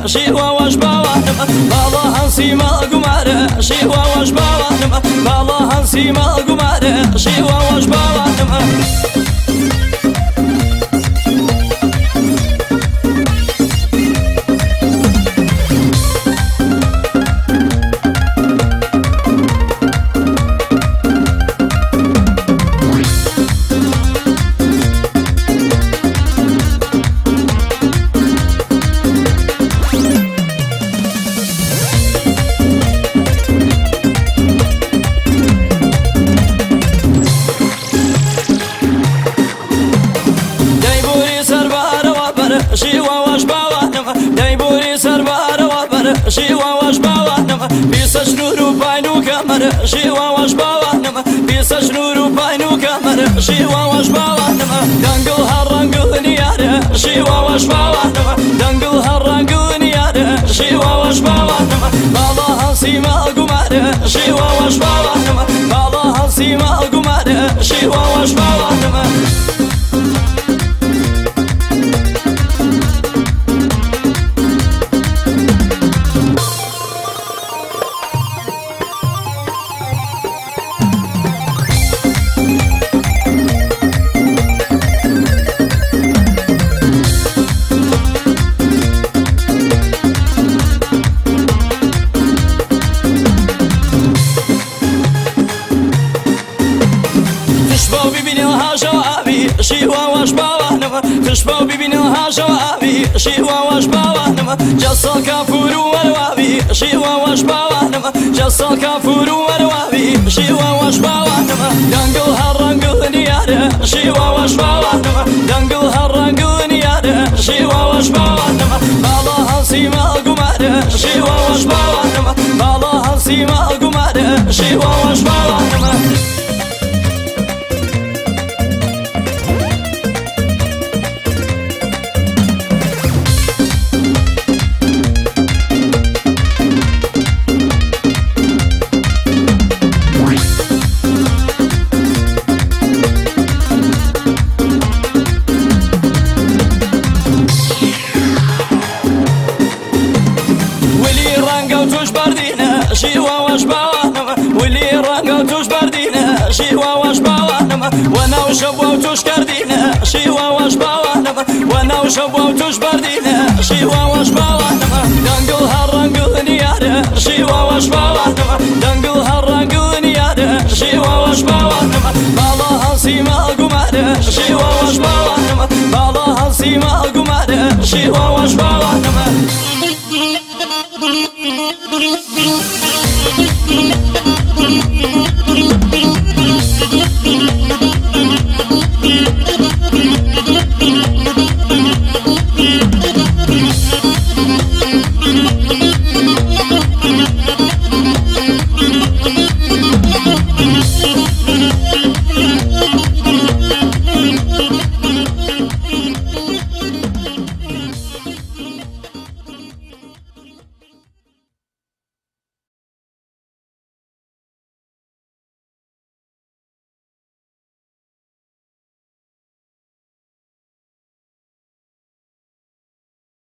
شيوا وشباوانم بالا هنسيما قمارة شيوا وشباوانم بالا هنسيما قمارة شيوا وشباوانم شيوا وشباوانم دايبوري سربار وبر شيوا وشباوانم بيسش نور باينو كمر شيوا وشباوانم بيسش نور باينو كمر شيوا وشباوانم دنگل هرنگل نيار شيوا وشباوانم دنگل هرنگل نيار شيوا وشباوانم بالا هنسيما قمار شيوا وشباوانم بالا هنسيما قمار شيوا وشباوانم شيوا وشباوانم خشبا ببينها جوابي شيوا وشباوانم جسال كافور وروابي شيوا وشباوانم جسال كافور وروابي شيوا وشباوانم دنگل هرنگل نيار شيوا وشباوانم دنگل هرنگل نيار شيوا وشباوانم بالا هنسيما قمار شيوا وشباوانم بالا هنسيما قمار شيوا وشباوانم شيوا وشباوانم ولي رانقا وتوش بردينا شيوا وشباوانم وانا وشبوا وتوش كردينا شيوا وشباوانم وانا وشبوا وتوش بردينا شيوا وشباوانم دنقل هرنقل نيار شيوا وشباوانم دنقل هرنقل نيار شيوا وشباوانم بالا هنسيما قمار شيوا وشباوانم بالا هنسيما قمار شيوا وشباوانم Thank you.